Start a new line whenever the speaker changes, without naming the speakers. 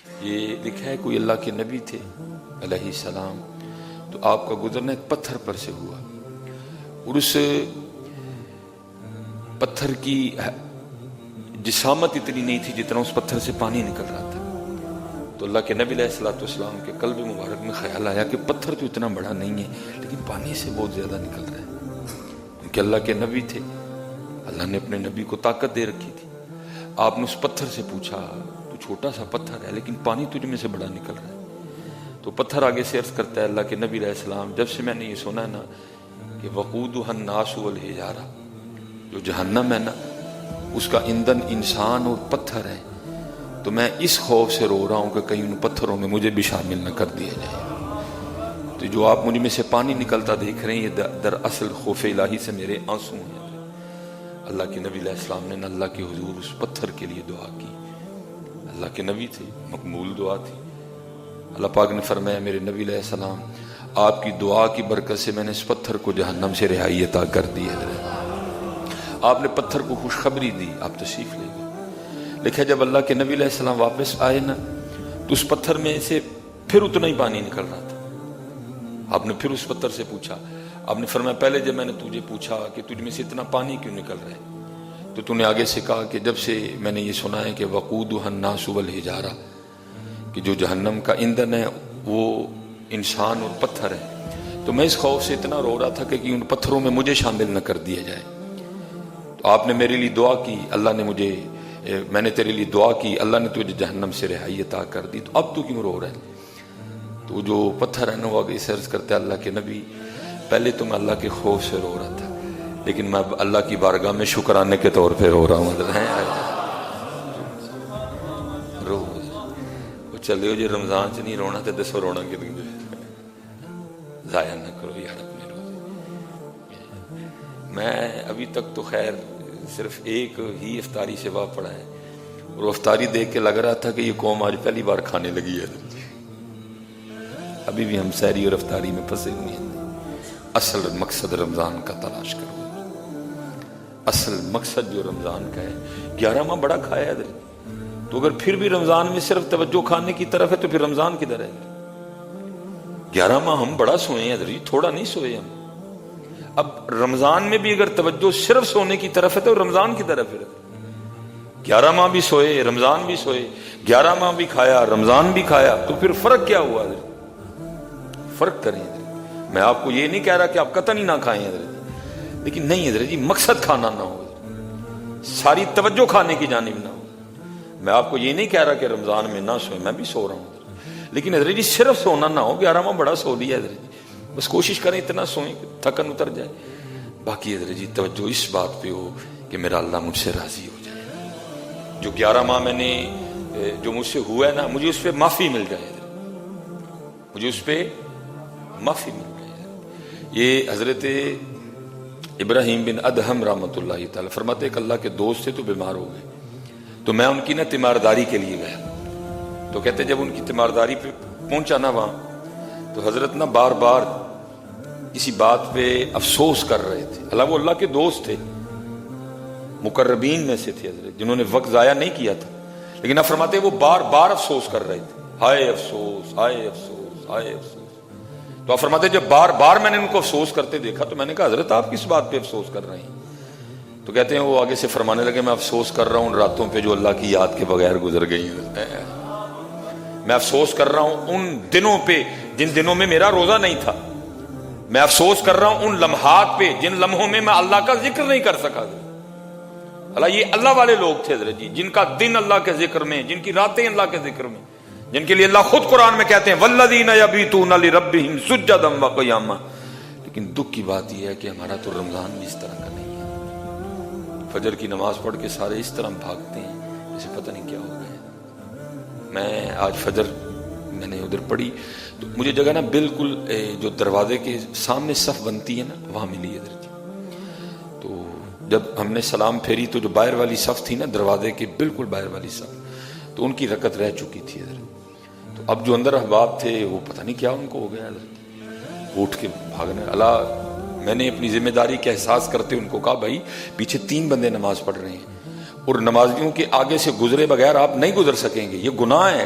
یہ لکھا ہے کوئی اللہ کے نبی تھے علیہ السلام، تو آپ کا گزرنا ایک پتھر پر سے ہوا، اور اس پتھر کی جسامت اتنی نہیں تھی جتنا اس پتھر سے پانی نکل رہا تھا۔ تو اللہ کے نبی علیہ الصلوۃ والسلام کے قلب مبارک میں خیال آیا کہ پتھر تو اتنا بڑا نہیں ہے لیکن پانی سے بہت زیادہ نکل رہا ہے، کیونکہ اللہ کے نبی تھے، اللہ نے اپنے نبی کو طاقت دے رکھی تھی۔ آپ نے اس پتھر سے پوچھا، تو چھوٹا سا پتھر ہے لیکن پانی تجھ میں سے بڑا نکل رہا ہے۔ تو پتھر آگے سے عرض کرتا ہے اللہ کے نبی علیہ السلام، جب سے میں نے یہ سنا ہے نا کہ وقودها الناس والحجارہ، جو جہنم ہے نا اس کا ایندھن انسان اور پتھر ہے، تو میں اس خوف سے رو رہا ہوں کہ کہیں ان پتھروں میں مجھے بھی شامل نہ کر دیا جائے۔ تو جو آپ مجھ میں سے پانی نکلتا دیکھ رہے ہیں یہ دراصل خوف الہی سے میرے آنسو ہیں۔ اللہ کے نبی علیہ السلام نے اللہ کے حضور اس پتھر کے لیے دعا کی۔ اللہ کے نبی تھے، مقبول دعا تھی۔ اللہ پاک نے فرمایا میرے نبی علیہ السلام آپ کی دعا کی برکت سے میں نے اس پتھر کو جہنم سے رہائی عطا کر دی ہے۔ آپ نے پتھر کو خوشخبری دی، آپ تشریف لے گئے۔ لکھا جب اللہ کے نبی علیہ السلام واپس آئے نا تو اس پتھر میں سے پھر اتنا ہی پانی نکل رہا تھا۔ آپ نے پھر اس پتھر سے پوچھا، آپ نے فرمایا پہلے جب میں نے تجھے پوچھا کہ تجھ میں سے اتنا پانی کیوں نکل رہا ہے تو تو نے آگے سے کہا کہ جب سے میں نے یہ سنا ہے کہ وقودها الناس والحجارہ، کہ جو جہنم کا ایندھن ہے وہ انسان اور پتھر ہے، تو میں اس خوف سے اتنا رو رہا تھا کہ ان پتھروں میں مجھے شامل نہ کر دیا جائے۔ تو آپ نے میرے لیے دعا کی، اللہ نے مجھے، میں نے تیرے لیے دعا کی، اللہ نے تجھے جہنم سے رہائی عطا کر دی، تو اب تو کیوں رو رہا ہے؟ تو جو پتھر ہے نا وہ آگے سے عرض کرتا ہے اللہ کے نبی پہلے تو میں اللہ کے خوف سے رو رہا تھا لیکن میں اب اللہ کی بارگاہ میں شکرانے کے طور پہ رو رہا ہوں۔ رو چلے ہو جی رمضان چ نہیں رونا تو دسو رونا کہ ضائع نہ کرو یار اپنے روزے۔ میں ابھی تک تو خیر صرف ایک ہی افطاری سے واہ پڑا ہے، اور افطاری دیکھ کے لگ رہا تھا کہ یہ قوم آج پہلی بار کھانے لگی ہے۔ ابھی بھی ہم سحری اور افطاری میں پھنسے ہوئے ہیں۔ اصل مقصد رمضان کا تلاش کرو، اصل مقصد جو رمضان کا ہے۔ 11 ماہ بڑا کھایا ہے، تو اگر پھر بھی رمضان میں صرف توجہ کھانے کی طرف ہے تو پھر رمضان کدھر ہے؟ 11 ماہ ہم بڑا سوئے ہیں، تھوڑا نہیں سوئے ہم۔ اب رمضان میں بھی اگر توجہ صرف سونے کی طرف ہے تو رمضان کی طرف ہے۔ 11 ماہ بھی سوئے، رمضان بھی سوئے، 11 ماہ بھی کھایا، رمضان بھی کھایا، تو پھر فرق کیا ہوا؟ فرق کریں۔ میں آپ کو یہ نہیں کہہ رہا کہ آپ قطعی نہ کھائیں حضرت، لیکن نہیں حضرت جی مقصد کھانا نہ ہو، ساری توجہ کھانے کی جانب نہ ہو۔ میں آپ کو یہ نہیں کہہ رہا کہ رمضان میں نہ سوئیں، میں بھی سو رہا ہوں، لیکن حضرت جی صرف سونا نہ ہو۔ 11 ماہ بڑا سو لیا حضرت جی، بس کوشش کریں اتنا سوئیں کہ تھکن اتر جائے، باقی حضرت جی توجہ اس بات پہ ہو کہ میرا اللہ مجھ سے راضی ہو جائے۔ جو 11 ماہ میں نے جو مجھ سے ہوا ہے نا مجھے اس پہ معافی مل جائے، مجھے اس پہ معافی مل جائے۔ یہ حضرت ابراہیم بن ادہم رحمۃ اللہ تعالی فرماتے کہ اللہ کے دوست تھے تو بیمار ہو گئے، تو میں ان کی نا تیمارداری کے لیے گیا، تو کہتے جب ان کی تیمارداری پہ پہنچا نا وہاں تو حضرت نا بار بار اسی بات پہ افسوس کر رہے تھے۔ وہ اللہ کے دوست تھے، مقربین میں سے تھے حضرت جنہوں نے وقت ضائع نہیں کیا تھا، لیکن اب فرماتے وہ بار بار افسوس کر رہے تھے، ہائے افسوس ہائے افسوس ہائے افسوس۔ تو آپ فرماتے جب بار بار میں نے ان کو افسوس کرتے دیکھا تو میں نے کہا حضرت آپ کس بات پہ افسوس کر رہے ہیں؟ تو کہتے ہیں وہ آگے سے فرمانے لگے میں افسوس کر رہا ہوں ان راتوں پہ جو اللہ کی یاد کے بغیر گزر گئی ہیں، میں افسوس کر رہا ہوں ان دنوں پہ جن دنوں میں میرا روزہ نہیں تھا، میں افسوس کر رہا ہوں ان لمحات پہ جن لمحوں میں میں اللہ کا ذکر نہیں کر سکا۔ یہ اللہ والے لوگ تھے حضرت جی، جن کا دن اللہ کے ذکر میں، جن کی راتیں اللہ کے ذکر میں، جن کے لیے اللہ خود قرآن میں کہتے ہیں والذین یبیتون لربہم سجدا وقیاما۔ لیکن دکھ کی بات یہ ہے کہ ہمارا تو رمضان بھی اس طرح کا نہیں ہے۔ فجر کی نماز پڑھ کے سارے اس طرح بھاگتے ہیں جیسے پتہ نہیں کیا ہو گیا۔ میں آج فجر میں نے ادھر پڑھی تو مجھے جگہ نا بالکل جو دروازے کے سامنے صف بنتی ہے نا وہاں ملی ادھر جی۔ تو جب ہم نے سلام پھیری تو جو باہر والی صف تھی نا دروازے کے بالکل باہر والی صف، تو ان کی رکعت رہ چکی تھی ادھر۔ تو اب جو اندر احباب تھے وہ پتہ نہیں کیا ان کو ہو گیا حضرت، اٹھ کے بھاگنے۔ میں نے اپنی ذمہ داری کا احساس کرتے ان کو کہا بھائی پیچھے 3 بندے نماز پڑھ رہے ہیں اور نمازیوں کے آگے سے گزرے بغیر آپ نہیں گزر سکیں گے، یہ گناہ ہے،